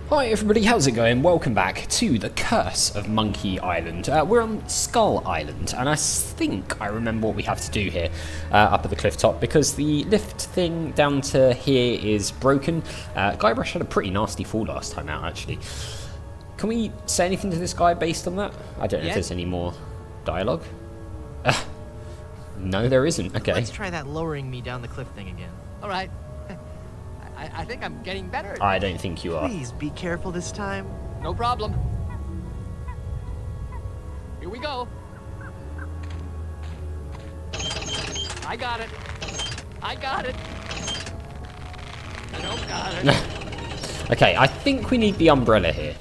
Hi everybody, how's it going? Welcome back to the Curse of Monkey Island. We're on Skull Island, and I think I remember what we have to do here up at the cliff top, because the lift thing down to here is broken. Guybrush had a pretty nasty fall last time out, actually. Can we say anything to this guy based on that? I don't know if there's any more dialogue. No, there isn't. Okay. Let's try that lowering me down the cliff thing again. All right. I think I'm getting better. I don't think you are. Please be careful this time. No problem. Here we go. I got it. I got it. I don't got it. Okay, I think we need the umbrella here.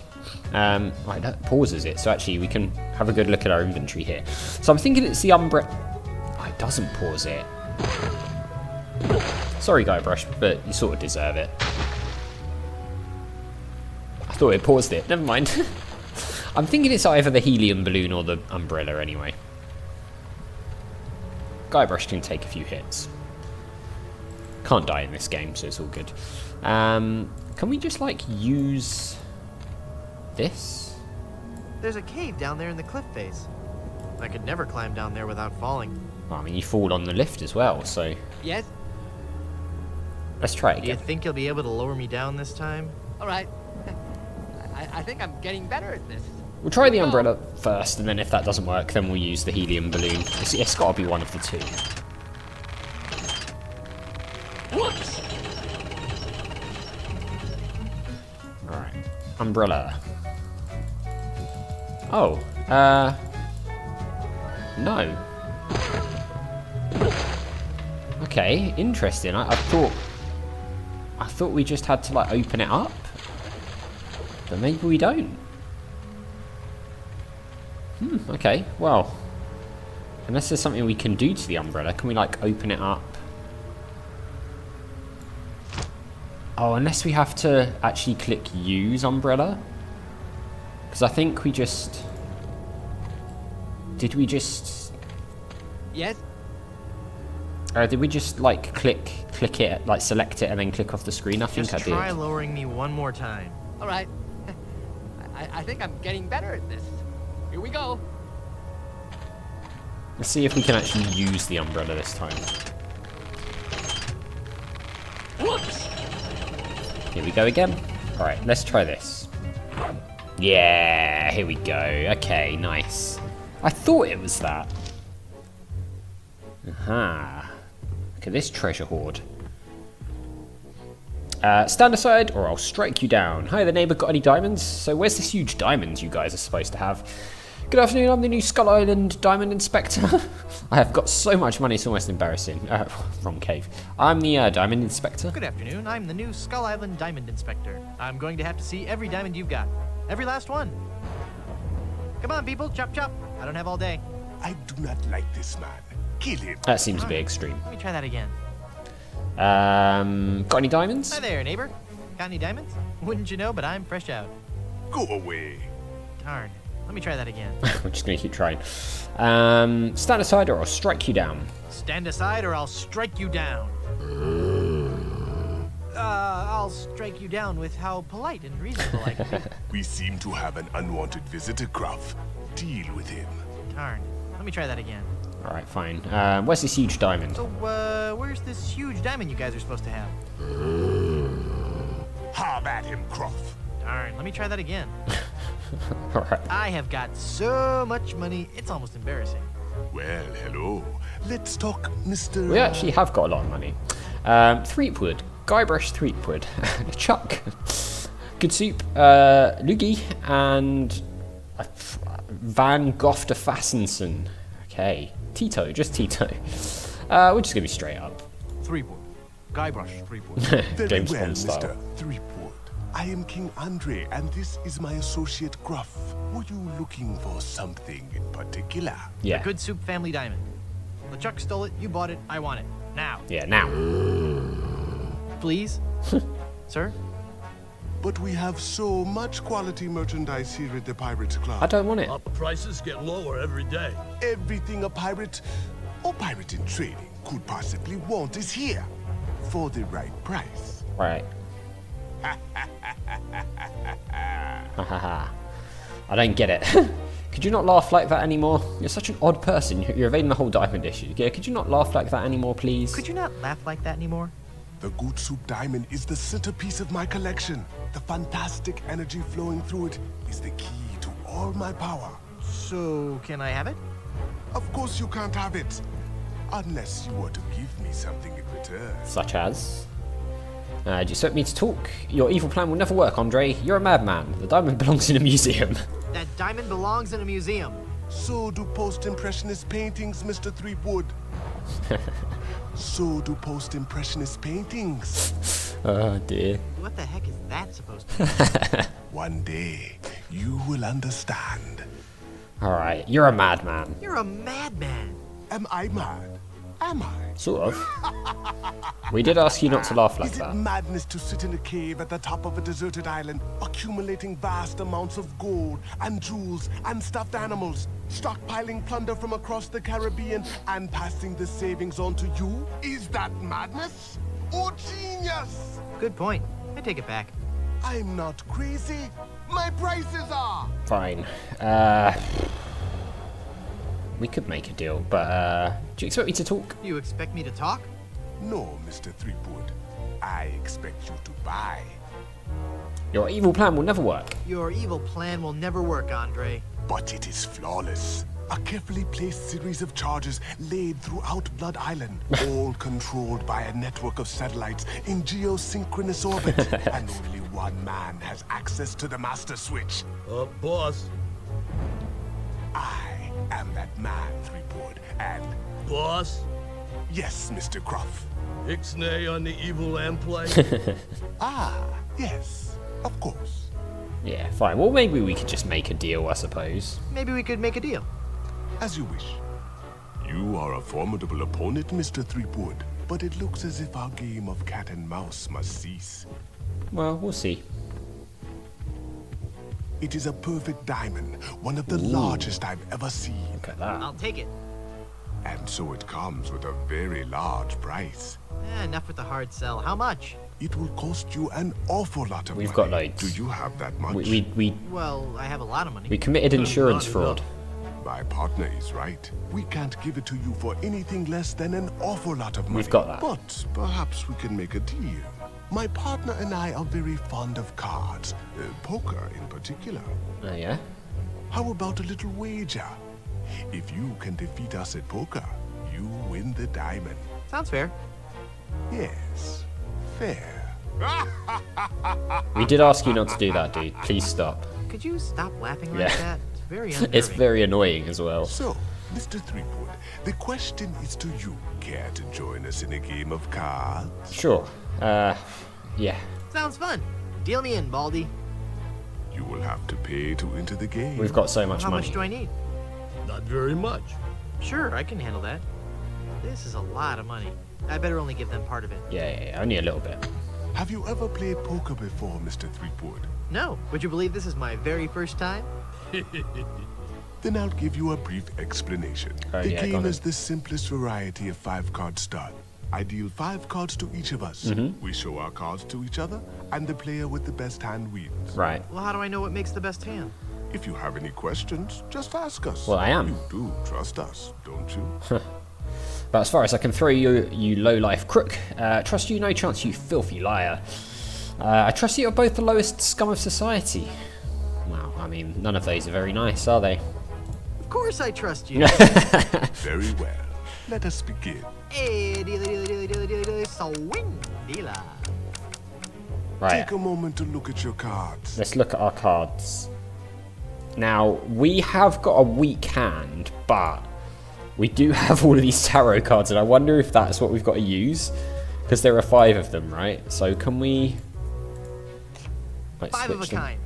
Right, that pauses it, so actually we can have a good look at our inventory here. So I'm thinking it's the umbrella. Oh, it doesn't pause it. Sorry, Guybrush, but you sort of deserve it. I thought it paused it. Never mind. I'm thinking it's either the helium balloon or the umbrella anyway. Guybrush can take a few hits. Can't die in this game, so it's all good. Can we just, like, use this? There's a cave down there in the cliff face. I could never climb down there without falling. Well, I mean, you fall on the lift as well, so... Yes? Let's try it Do you again. think you'll be able to lower me down this time? All right. I think I'm getting better at this. We'll try the umbrella first, and then if that doesn't work, then we'll use the helium balloon. It's got to be one of the two. Whoops! Alright. Umbrella. Oh, no. Okay, interesting. I thought we just had to, like, open it up. But maybe we don't. Okay, well. Unless there's something we can do to the umbrella, can we, like, open it up? Oh, unless we have to actually click use umbrella. Because I think we just... Did we just... Yes? did we just, like, click it, like, select it and then click off the screen? I think I did. Just try lowering me one more time. All right. I think I'm getting better at this. Here we go. Let's see if we can actually use the umbrella this time. Whoops! Here we go again. Alright, let's try this. Yeah, here we go. Okay, nice. I thought it was that. Aha. Look at this treasure hoard. Stand aside or I'll strike you down. Hi, the neighbour, got any diamonds? So where's this huge diamond you guys are supposed to have? Good afternoon, I'm the new Skull Island Diamond Inspector. I have got so much money, it's almost embarrassing. Wrong cave. I'm the Diamond Inspector. Good afternoon, I'm the new Skull Island Diamond Inspector. I'm going to have to see every diamond you've got. Every last one. Come on, people, chop chop. I don't have all day. I do not like this man. Kill him. That seems a bit extreme. Let me try that again. Got any diamonds? Hi there, neighbor. Got any diamonds? Wouldn't you know, but I'm fresh out. Go away. Darn. Let me try that again. We're just going to keep trying. Stand aside or I'll strike you down. Stand aside or I'll strike you down. I'll strike you down with how polite and reasonable I can be. We seem to have an unwanted visitor, Gruff. Deal with him. Darn. Let me try that again. Alright, fine. Where's this huge diamond? So, where's this huge diamond you guys are supposed to have? Have at him, Gruff. Darn. Let me try that again. Alright. I have got so much money, it's almost embarrassing. Well, hello. Let's talk, Mr. We actually have got a lot of money. Threepwood. Guybrush Threepwood. LeChuck. Goodsoup. Lugie. And... Van Gogh de Fassenson. Okay. Tito. Just Tito. We're just going to be straight up. Threepwood. Guybrush Threepwood. Very James well, Bond style. Mr. Threepwood. I am King Andre, and this is my associate Gruff. Were you looking for something in particular? Yeah. Goodsoup family diamond. LeChuck stole it, you bought it, I want it. Now. Yeah, now. Please? Sir? But we have so much quality merchandise here at the Pirates Club. I don't want it. Prices get lower every day. Everything a pirate or pirate in training could possibly want is here for the right price. Right. Hahaha. I don't get it. Could you not laugh like that anymore? You're such an odd person. You're evading the whole diamond issue. Yeah, could you not laugh like that anymore, please? Could you not laugh like that anymore? The Goodsoup diamond is the centerpiece of my collection. The fantastic energy flowing through it is the key to all my power. So, can I have it? Of course you can't have it. Unless you were to give me something in return. Such as? Do you expect me to talk? Your evil plan will never work, Andre. You're a madman. The diamond belongs in a museum. That diamond belongs in a museum. So do post-impressionist paintings, Mr. Threepwood. So do post-impressionist paintings. Oh dear. What the heck is that supposed to be? One day, you will understand. Alright, you're a madman. You're a madman. Am I mad? Am I? Sort of. We did ask you not to laugh like Is it that. madness to sit in a cave at the top of a deserted island, accumulating vast amounts of gold and jewels and stuffed animals, stockpiling plunder from across the Caribbean and passing the savings on to you? Is that madness or genius? Good point. I take it back. I'm not crazy. My prices are. Fine. We could make a deal, but do you expect me to talk? Do you expect me to talk? No, Mr. Threepwood. I expect you to buy. Your evil plan will never work. Your evil plan will never work, Andre. But it is flawless. A carefully placed series of charges laid throughout Blood Island, all controlled by a network of satellites in geosynchronous orbit, and only one man has access to the master switch. Boss. I am that man, Threepwood, and Boss. yes, Mr. Gruff. Ixnay on the evil and play. Ah, yes, of course. Yeah, fine. Well, maybe we could just make a deal, I suppose. Maybe we could make a deal. As you wish. You are a formidable opponent, Mr. Threepwood, but it looks as if our game of cat and mouse must cease. Well, we'll see. It is a perfect diamond, one of the largest I've ever seen. Look at that. I'll take it. And so it comes with a very large price. Enough with the hard sell. How much? It will cost you an awful lot of money. We've got loads. Do you have that much? We Well, I have a lot of money. committed insurance Not fraud. My partner is right. We can't give it to you for anything less than an awful lot of money. We've got that. But perhaps we can make a deal. My partner and I are very fond of cards, poker in particular. Oh, yeah? How about a little wager? If you can defeat us at poker, you win the diamond. Sounds fair. Yes, fair. We did ask you not to do that, dude. Please stop. Could you stop laughing like Yeah. that? It's very unnerving. It's very annoying as well. So, Mr. Threepwood, the question is to you. Care to join us in a game of cards? Sure. Yeah. Sounds fun. Deal me in, Baldy. You will have to pay to enter the game. We've got so much How money. much do I need? Not very much. Sure, I can handle that. This is a lot of money. I better only give them part of it. Yeah, only a little bit. Have you ever played poker before, Mr. Threepwood? No. Would you believe this is my very first time? Then I'll give you a brief explanation. Oh, The yeah, go game on is then. the simplest variety of 5-card stud. I deal 5 cards to each of us. Mm-hmm. We show our cards to each other, and the player with the best hand wins. Right. Well, how do I know what makes the best hand? If you have any questions, just ask us. Well, I am. You do trust us, don't you? But as far as I can throw you, you low-life crook. Trust you, no chance, you filthy liar. I trust you are both the lowest scum of society. Well, I mean, none of those are very nice, are they? Of course I trust you. Very well. Let us begin. Hey, dealer, swing, dealer. Right. Take a moment to look at your cards. Let's look at our cards. Now, we have got a weak hand, but we do have all of these tarot cards, and I wonder if that's what we've got to use. Because there are 5 of them, right? So can we... like, 5 of a switch them? kind.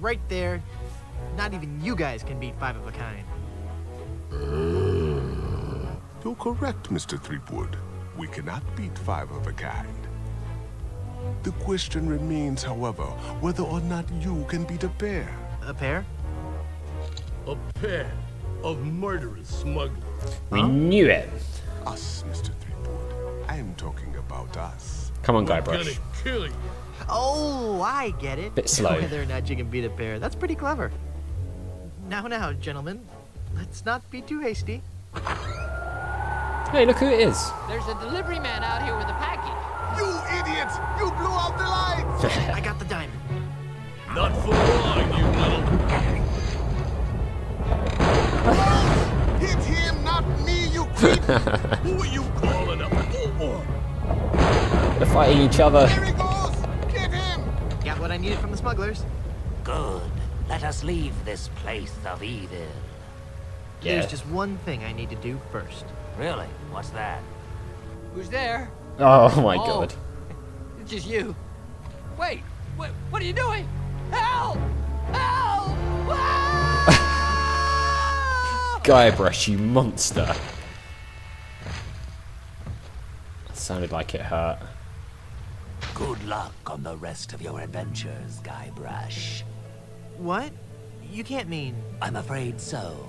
Right there. Not even you guys can beat 5 of a kind. You're correct, Mr. Threepwood. We cannot beat 5 of a kind. The question remains, however, whether or not you can beat a pair. A pair? A pair of murderous smugglers. We knew it. Us, Mr. Threepwood. I'm talking about us. Come on, Gonna Guybrush. kill you. Oh, I get it. Bit slow. Whether or not you can beat a bear, that's pretty clever. Now, gentlemen, let's not be too hasty. Hey, look who it is. There's a delivery man out here with a package. You idiots! You blew out the lights! I got the diamond. Not for long, you little... Hit him, not me, you creep! Who are you calling up for? They're fighting each other. There he goes! Get him! Got what I needed from the smugglers. Good. Let us leave this place of evil. Yeah. There's just one thing I need to do first. Really? What's that? Who's there? Oh my god. It's just you. Wait, what are you doing? Help! Help! Ah! Guybrush, you monster. That sounded like it hurt. Good luck on the rest of your adventures, Guybrush. What? You can't mean... I'm afraid so.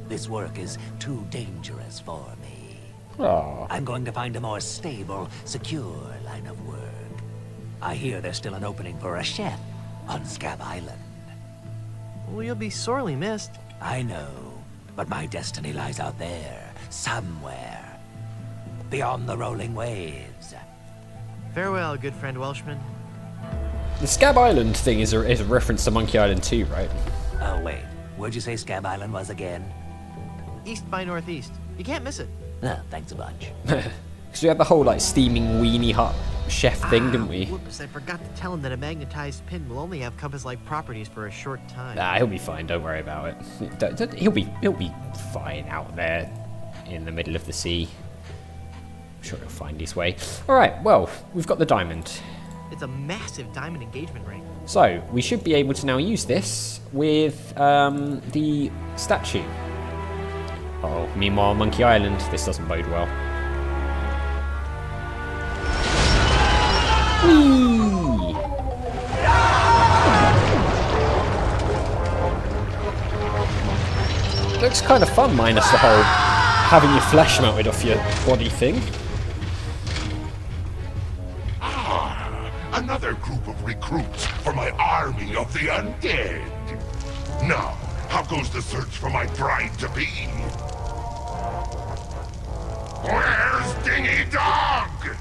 This work is too dangerous for me. Oh. I'm going to find a more stable, secure line of work. I hear there's still an opening for a chef on Scab Island. Well, you'll be sorely missed. I know, but my destiny lies out there, somewhere. Beyond the rolling waves. Farewell, good friend Welshman. The Scab Island thing is a reference to Monkey Island 2, right? Oh, wait. Where'd you say Scab Island was again? East by northeast. You can't miss it. Thanks a bunch. Because we had the whole like steaming weenie hut chef thing, didn't we? Whoops, I forgot to tell him that a magnetized pin will only have compass-like properties for a short time. Nah, he'll be fine. Don't worry about it. He'll be fine out there in the middle of the sea. I'm sure he'll find his way. All right. Well, we've got the diamond. It's a massive diamond engagement ring. So we should be able to now use this with the statue. Oh, meanwhile, Monkey Island. This doesn't bode well. Whee! Looks kind of fun, minus the whole having your flesh melted off your body thing. Another group of recruits for my army of the undead. Now, how goes the search for my bride-to-be? Where's Dingy Dog?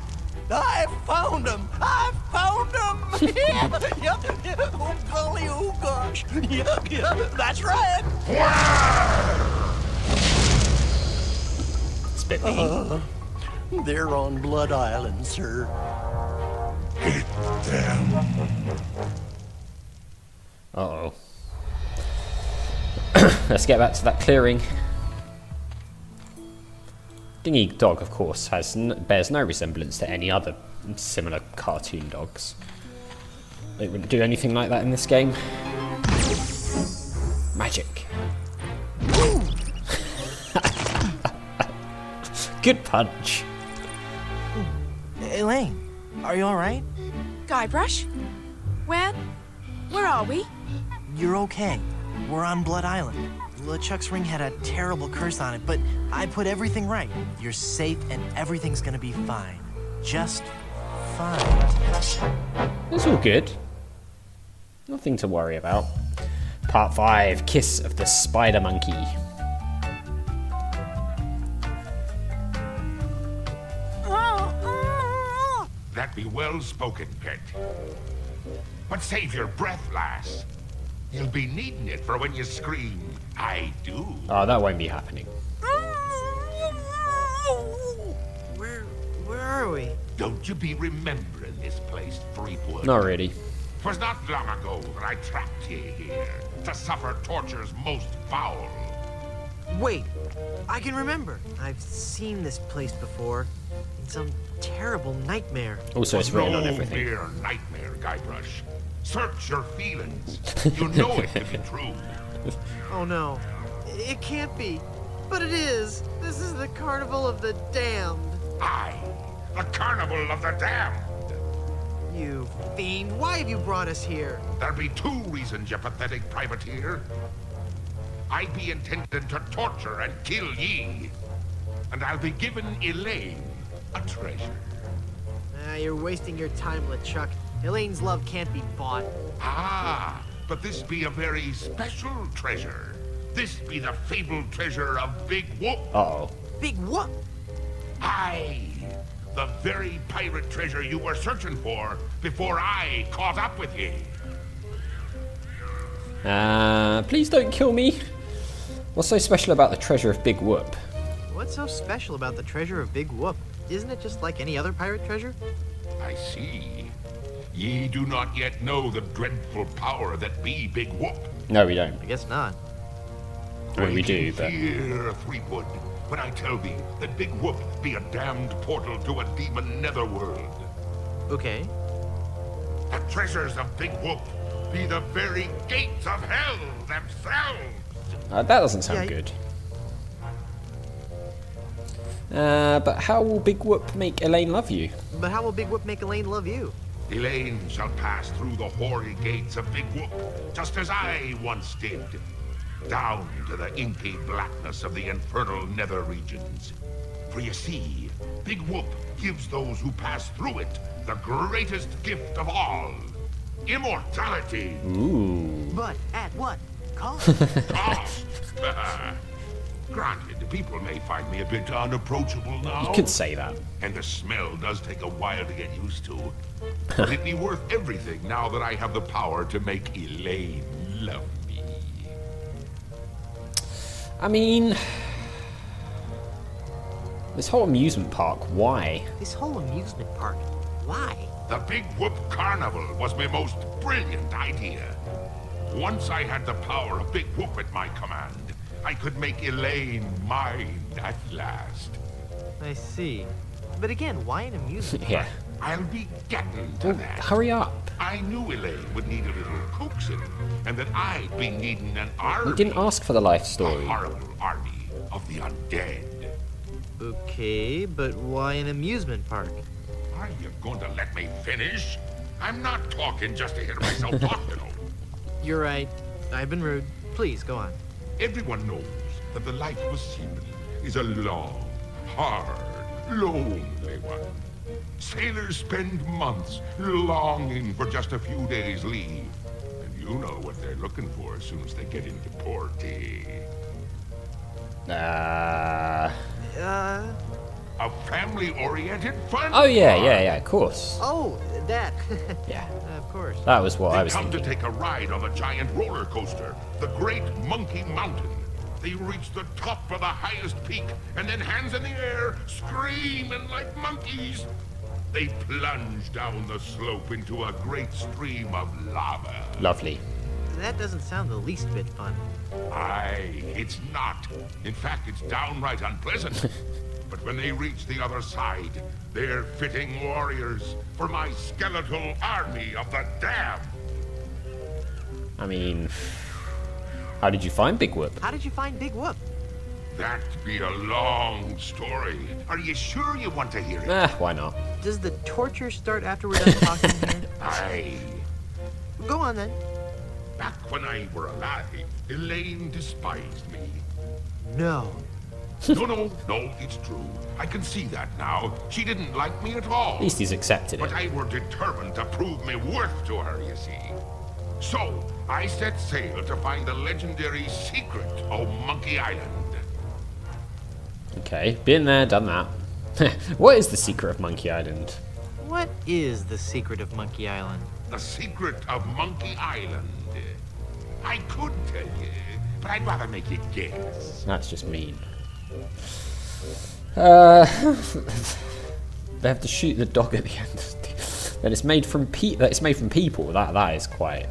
I found him! I found him! Yep. Oh, golly, oh, gosh. Yep, that's right. Where? It's a bit mean. They're on Blood Island, sir. Hit them. Uh-oh. Let's get back to that clearing. Dingy Dog, of course, bears no resemblance to any other similar cartoon dogs. They wouldn't do anything like that in this game. Magic. Good punch. Elaine, are you alright? Guybrush? Where are we? You're okay. We're on Blood Island. LeChuck's ring had a terrible curse on it, but I put everything right. You're safe and everything's gonna be fine. Just fine. It's all good. Nothing to worry about. Part 5, Kiss of the Spider Monkey. That be well spoken, pet. But save your breath, lass. You'll be needing it for when you scream, I do. Oh, that won't be happening. Where are we? Don't you be remembering this place, Threepwood? Not really. 'Twas not long ago that I trapped ye here to suffer tortures most foul. Wait, I can remember. I've seen this place before. In some terrible nightmare. Also, it's written on No everything. mere nightmare, Guybrush. Search your feelings. You know it to be true. Oh no, it can't be. But it is. This is the Carnival of the Damned. Aye, the Carnival of the Damned. You fiend, why have you brought us here? There be two reasons, you pathetic privateer. I be intended to torture and kill ye. And I'll be giving Elaine a treasure. You're wasting your time, LeChuck. Elaine's love can't be bought. Ah, but this be a very special treasure. This be the fabled treasure of Big Whoop. Uh-oh. Big what? Aye, the very pirate treasure you were searching for before I caught up with ye. Please don't kill me. What's so special about the treasure of Big Whoop? What's so special about the treasure of Big Whoop? Isn't it just like any other pirate treasure? I see. Ye do not yet know the dreadful power that be Big Whoop. No, we don't. I guess not. Well, we do, but... Fear, Threepwood, when I tell thee that Big Whoop be a damned portal to a demon netherworld. Okay. The treasures of Big Whoop be the very gates of hell themselves. That doesn't sound Yeah, good. But how will Big Whoop make Elaine love you? But how will Big Whoop make Elaine love you? Elaine shall pass through the hoary gates of Big Whoop, just as I once did. Down to the inky blackness of the infernal nether regions. For you see, Big Whoop gives those who pass through it the greatest gift of all. Immortality. Ooh. But at what cost? Cost. Granted, people may find me a bit unapproachable now. You could say that. And the smell does take a while to get used to. But it'd be worth everything now that I have the power to make Elaine love me. I mean... This whole amusement park, why? This whole amusement park, why? The Big Whoop Carnival was my most brilliant idea. Once I had the power of Big Whoop at my command, I could make Elaine mine at last. I see. But again, why an amusement park? Yeah. I'll be getting to Well, that. hurry up. I knew Elaine would need a little coaxing, and that I'd be needing an army. You didn't ask for the life A story. horrible army of the undead. Okay, but why an amusement park? Are you going to let me finish? I'm not talking just to hear myself talk, you know. You're right. I've been rude. Please, go on. Everyone knows that the life of a seaman is a long, hard, lonely one. Sailors spend months longing for just a few days' leave. And you know what they're looking for as soon as they get into port. A family-oriented fun Oh yeah, park. yeah, of course. Oh, that. Yeah. Of course. That was what I They was come thinking. to take a ride on the giant roller coaster, the Great Monkey Mountain. They reach the top of the highest peak, and then hands in the air, screaming like monkeys. They plunge down the slope into a great stream of lava. Lovely. That doesn't sound the least bit fun. Aye, it's not. In fact, it's downright unpleasant. But when they reach the other side, they're fitting warriors for my skeletal army of the damned. I mean... How did you find Big Whoop? How did you find Big Whoop? That'd be a long story. Are you sure you want to hear it? Why not? Does the torture start after we're done talking here? Aye. Go on then. Back when I were alive, Elaine despised me. No. No, it's true. I can see that now. She didn't like me at all. At least he's accepted But it. I were determined to prove me worth to her, you see. So, I set sail to find the legendary secret of Monkey Island. Okay, been there, done that. What is the secret of Monkey Island? What is the secret of Monkey Island? The secret of Monkey Island. I could tell you, but I'd rather make you guess. That's just mean. They have to shoot the dog at the end. That it's made from people. That is quite.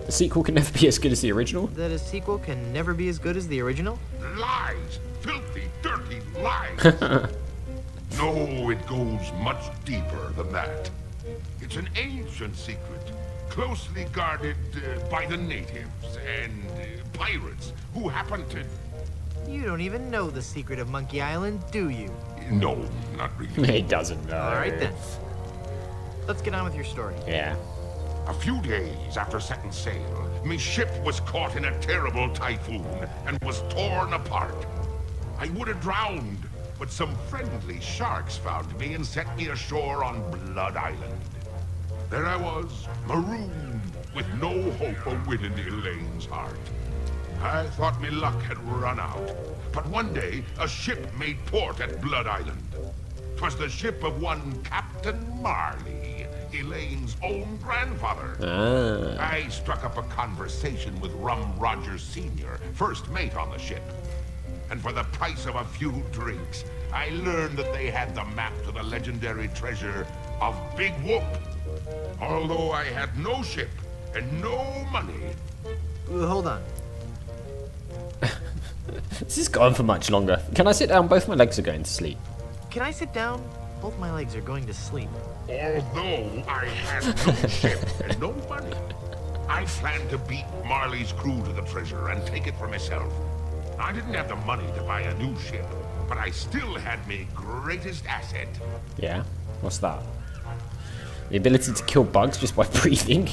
The sequel can never be as good as the original. That a sequel can never be as good as the original? Lies! Filthy, dirty lies! No, it goes much deeper than that. It's an ancient secret, closely guarded by the natives and pirates who happen to... You don't even know the secret of Monkey Island, do you? No, not really. He doesn't know. Alright then. Let's get on with your story. Yeah. A few days after setting sail, my ship was caught in a terrible typhoon and was torn apart. I would have drowned, but some friendly sharks found me and set me ashore on Blood Island. There I was, marooned, with no hope of winning Elaine's heart. I thought me luck had run out, but one day a ship made port at Blood Island. 'Twas the ship of one Captain Marley, Elaine's own grandfather. I struck up a conversation with Rum Rogers Sr., first mate on the ship. And for the price of a few drinks, I learned that they had the map to the legendary treasure of Big Whoop. Although I had no ship and no money. Hold on. This has gone for much longer. Can I sit down? Both my legs are going to sleep. Can I sit down? Both my legs are going to sleep. Although I had no ship and no money, I planned to beat Marley's crew to the treasure and take it for myself. I didn't have the money to buy a new ship, but I still had my greatest asset. Yeah? What's that? The ability to kill bugs just by breathing?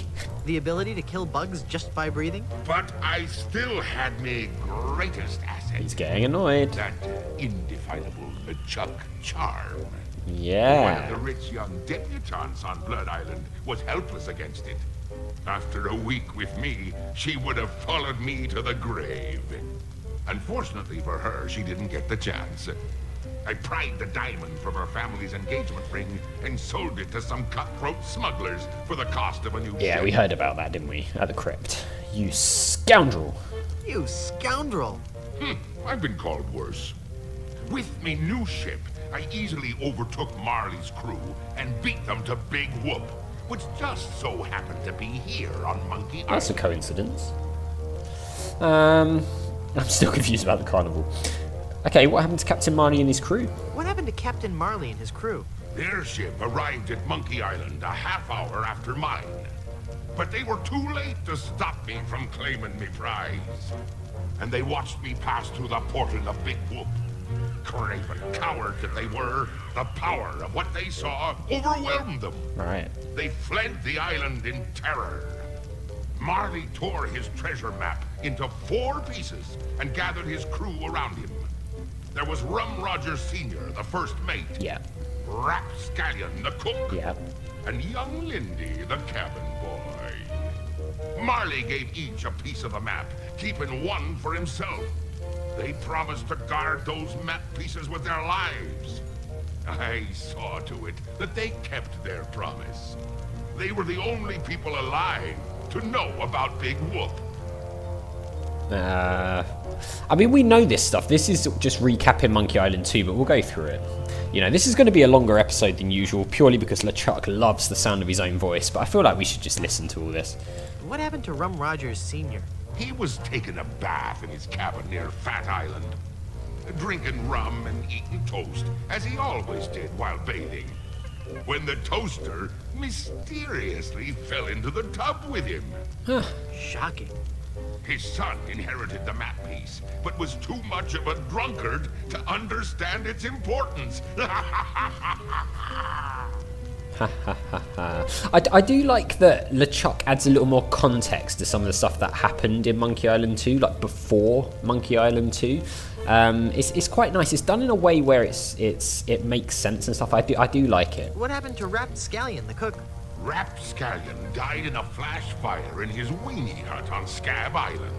The ability to kill bugs just by breathing? But I still had my greatest asset. He's getting annoyed. That indefinable LeChuck charm. One of Yeah. the rich young debutantes on Blood Island was helpless against it. After a week with me, she would have followed me to the grave. Unfortunately for her, she didn't get the chance. I pried the diamond from her family's engagement ring and sold it to some cutthroat smugglers for the cost of a new Yeah, ship. we heard about that, didn't we? At the crypt. You scoundrel. You scoundrel! I've been called worse. With me new ship, I easily overtook Marley's crew and beat them to Big Whoop, which just so happened to be here on Monkey That's a Island. coincidence. I'm still confused about the carnival. Okay, what happened to Captain Marley and his crew? What happened to Captain Marley and his crew? Their ship arrived at Monkey Island a half hour after mine. But they were too late to stop me from claiming me prize. And they watched me pass through the portal of Big Whoop. Craven cowards that they were, the power of what they saw overwhelmed them. Right. They fled the island in terror. Marley tore his treasure map into 4 pieces and gathered his crew around him. There was Rum Rogers Sr., the first mate. Yeah. Rapscallion, the cook. Yeah. And young Lindy, the cabin boy. Marley gave each a piece of the map, keeping one for himself. They promised to guard those map pieces with their lives. I saw to it that they kept their promise. They were the only people alive to know about Big Whoop. I mean, we know this stuff. This is just recapping Monkey Island 2, but we'll go through it. You know, this is going to be a longer episode than usual, purely because LeChuck loves the sound of his own voice, but I feel like we should just listen to all this. What happened to Rum Rogers Sr.? He was taking a bath in his cabin near Fat Island, drinking rum and eating toast, as he always did while bathing, when the toaster mysteriously fell into the tub with him. Shocking. His son inherited the map piece, but was too much of a drunkard to understand its importance. I do like that LeChuck adds a little more context to some of the stuff that happened in Monkey Island 2, like before Monkey Island 2. It's quite nice. It's done in a way where it makes sense and stuff. I do like it. What happened to Rapscallion, the cook? Rapscallion died in a flash fire in his weenie hut on Scab Island.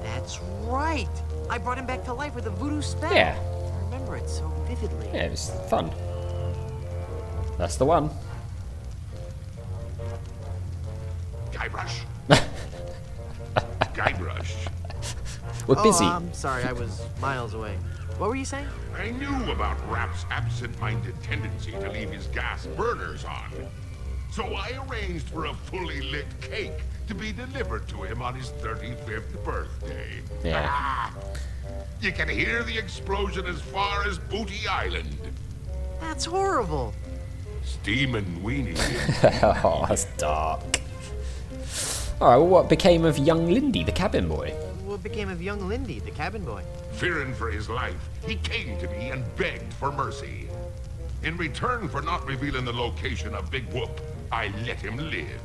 That's right. I brought him back to life with a voodoo spell. Yeah. I remember it so vividly. Yeah, it was fun. That's the one. Guybrush. Guybrush. We're busy. I'm sorry, I was miles away. What were you saying? I knew about Rap's absent-minded tendency to leave his gas burners on. So I arranged for a fully lit cake to be delivered to him on his 35th birthday. Yeah. You can hear the explosion as far as Booty Island. That's horrible. Steamin' weenie. Oh, that's dark. Alright, well, what became of young Lindy, the cabin boy? What became of young Lindy, the cabin boy? Fearing for his life, he came to me and begged for mercy. In return for not revealing the location of Big Whoop, I let him live.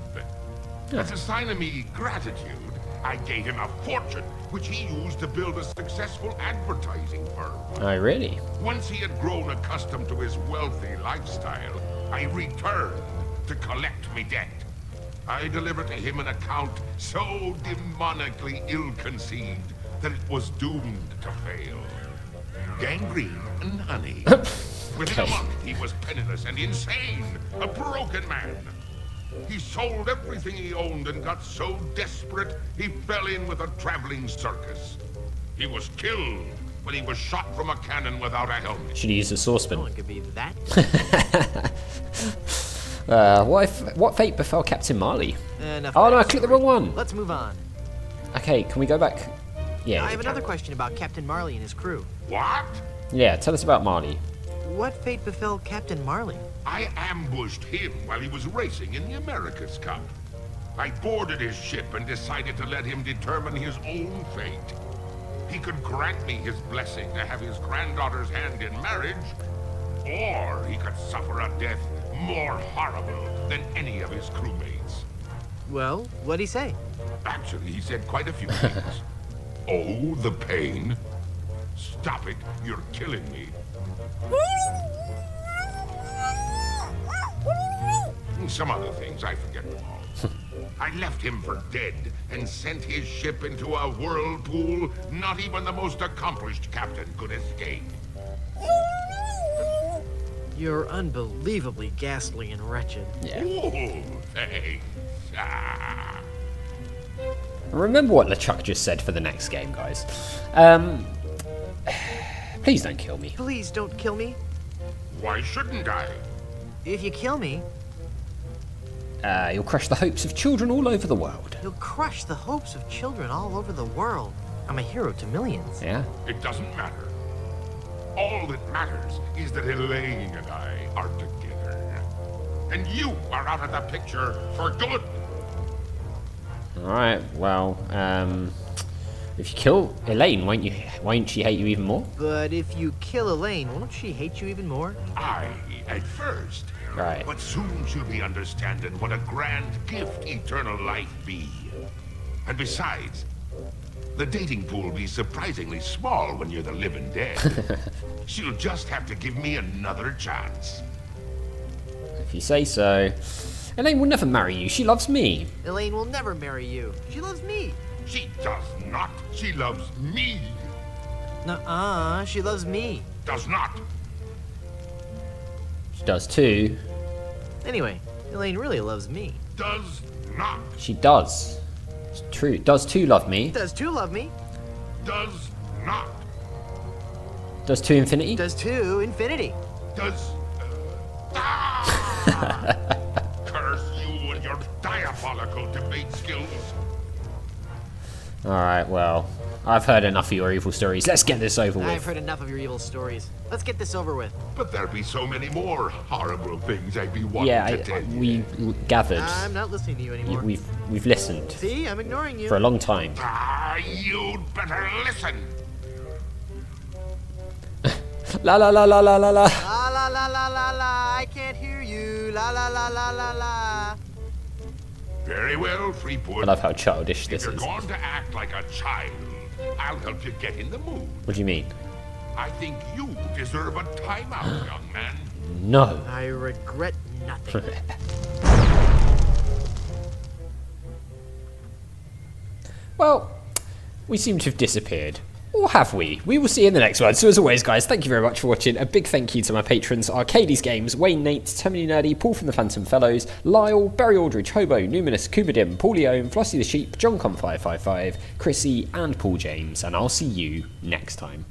As a sign of me gratitude, I gave him a fortune, which he used to build a successful advertising firm. Oh, really? Once he had grown accustomed to his wealthy lifestyle, I returned to collect me debt. I delivered to him an account so demonically ill-conceived that it was doomed to fail. Gangrene and honey. Within a month, he was penniless and insane, a broken man. He sold everything he owned and got so desperate, he fell in with a traveling circus. He was killed when he was shot from a cannon without a helmet. Should he use a saucepan? No one could be that. What fate befell Captain Marley? Enough Oh of no, I that clicked the story. wrong one. Let's move on. Okay, can we go back? Yeah. I have another question about Captain Marley and his crew. What? Yeah, tell us about Marley. What fate befell Captain Marley? I ambushed him while he was racing in the America's Cup. I boarded his ship and decided to let him determine his own fate. He could grant me his blessing to have his granddaughter's hand in marriage, or he could suffer a death more horrible than any of his crewmates. Well, what'd he say? Actually, he said quite a few things. Oh, the pain. Stop it, you're killing me. Some other things, I forget them all. I left him for dead and sent his ship into a whirlpool not even the most accomplished captain could escape. You're unbelievably ghastly and wretched. Yeah. Oh, thanks. Ah. Remember what LeChuck just said for the next game, guys. Please don't kill me. Please don't kill me. Why shouldn't I? If you kill me, You'll crush the hopes of children all over the world. you'll crush the hopes of children all over the world. I'm a hero to millions. Yeah. It doesn't matter. All that matters is that Elaine and I are together. And you are out of the picture for good. Alright, well, if you kill Elaine, won't she hate you even more? But if you kill Elaine, won't she hate you even more? I, at first. Right. But soon she'll be understanding what a grand gift eternal life be. And besides, the dating pool be surprisingly small when you're the living dead. She'll just have to give me another chance. If you say so. Elaine will never marry you. She loves me. Elaine will never marry you. She loves me. She does not. She loves me. Nuh-uh, she loves me. Does not. She does too. Anyway, Elaine really loves me. Does not. She does. It's true. Does too love me. Does too love me. Does not. Does to infinity. Does too infinity. Does... Curse you and your diabolical debate skills. Alright, well, I've heard enough of your evil stories. Let's get this over with. I've heard enough of your evil stories. Let's get this over with. But there'll be so many more horrible things I'd be wanting to tell you. we gathered. I'm not listening to you anymore. We've listened See, I'm ignoring you. for a long time. You'd better listen. La la la la la la la. La la la la la la, I can't hear you. La la la la la la. Very well, Threepwood. I love how childish If this you're is. going to act like a child, I'll help you get in the mood. What do you mean? I think you deserve a timeout, young man. No. I regret nothing. Well, we seem to have disappeared. Or have we? We will see in the next one. So as always, guys, thank you very much for watching. A big thank you to my patrons, Arcades Games, Wayne Nate, Terminally Nerdy, Paul from the Phantom Fellows, Lyle, Barry Aldridge, Hobo, Numinous, Kubadim, Paulio, Flossie the Sheep, JohnCom555, Chrissy, and Paul James. And I'll see you next time.